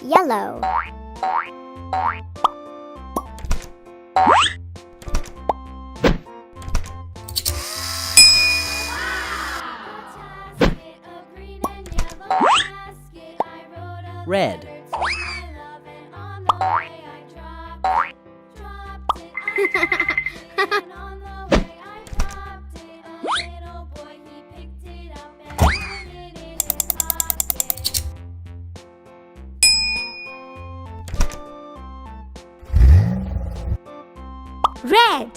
Yellow. Red. Red.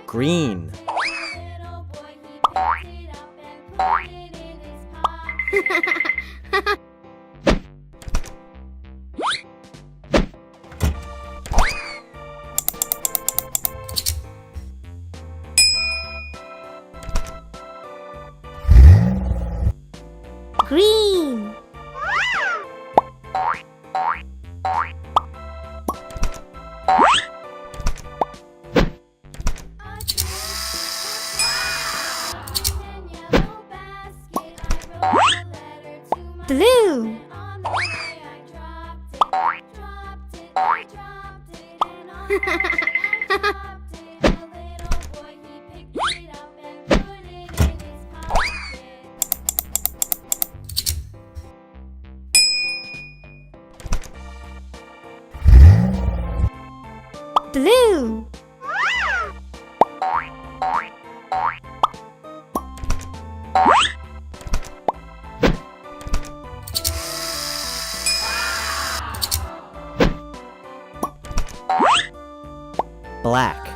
Green. Green. Blue. Blue. Black.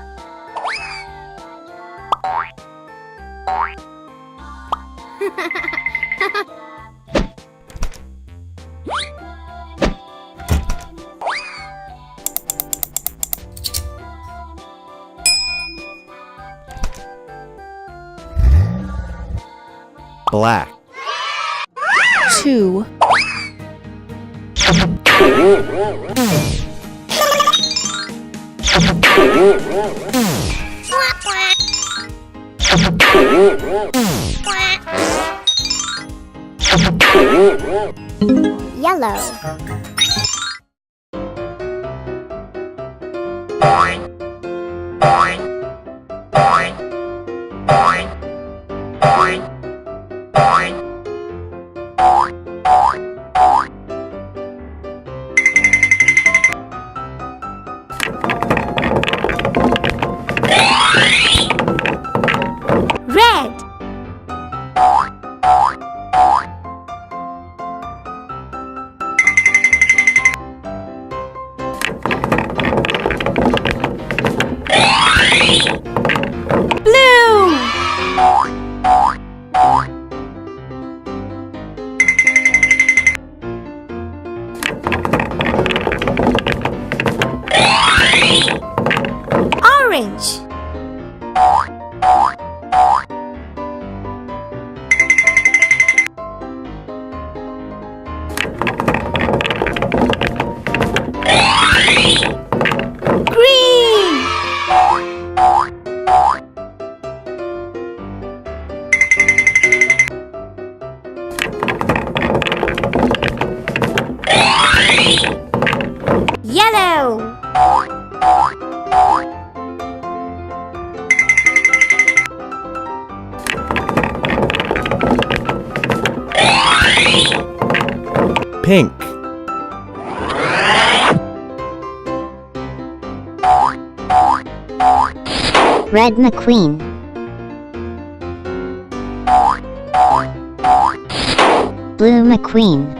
Black. 2. Yellow. Red. Blue. Orange. Green. Yellow. Pink. Red Mcqueen. Blue Mcqueen.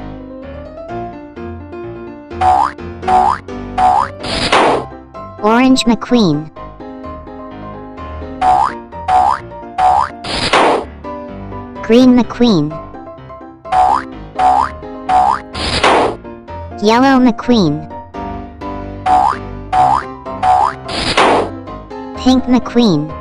Orange Mcqueen. Green Mcqueen. Yellow Mcqueen. Pink Mcqueen.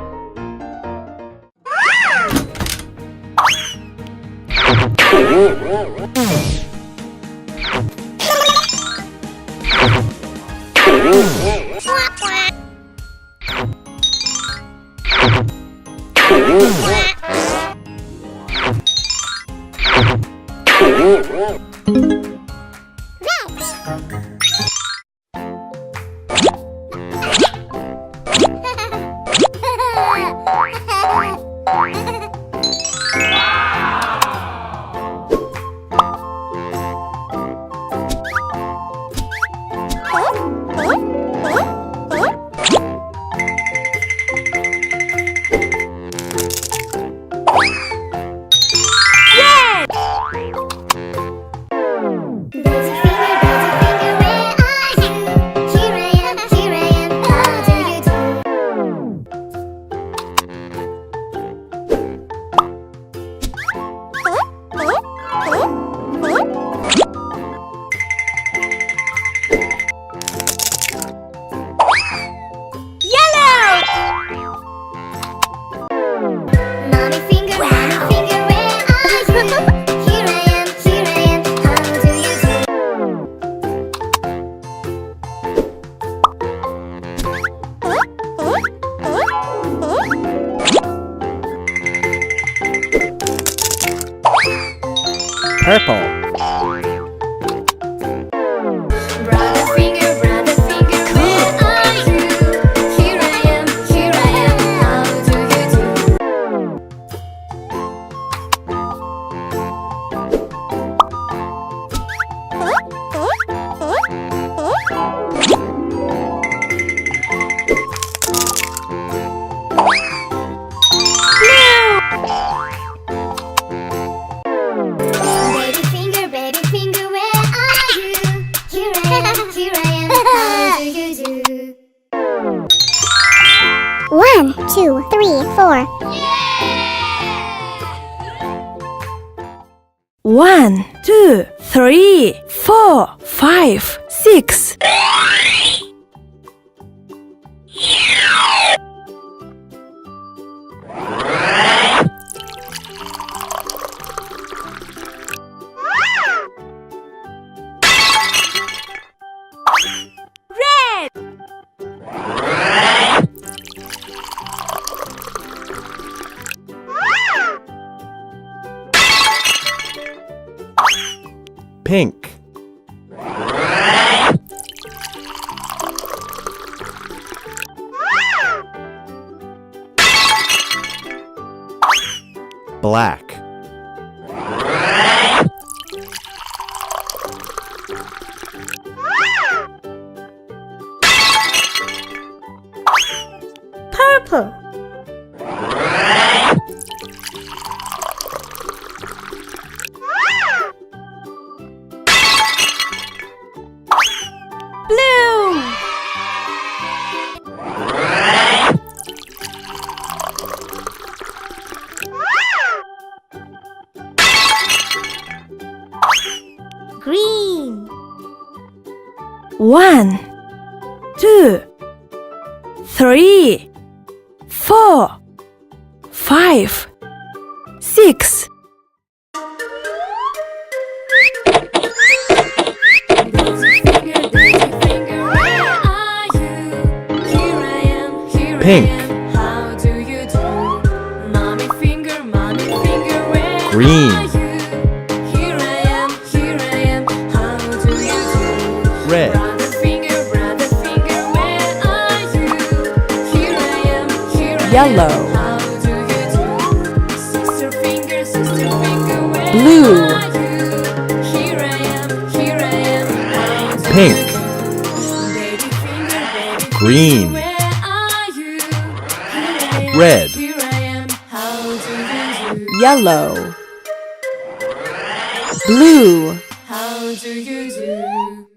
Purple. Brother finger, where are you? Here I am, how do you do? Baby finger, where are you? Here I am, how do you do? 1, 2, 3, 4. 1, 2, 3, 4, 5, 6. Pink. Black. Purple. Blue. Green. 1, 2, 3, 4, 5, 6. Pink. How do you do? Mommy finger, where Green. are you? Here I am, how do you do? Red. Brother finger, where are you? Here I am, Yellow. how do you do? Sister finger, where Blue. are you? Here I am, how do Pink. you do? Baby finger, Green. where are you? Red. Here I am, how do you do? Yellow. Blue. How do you do?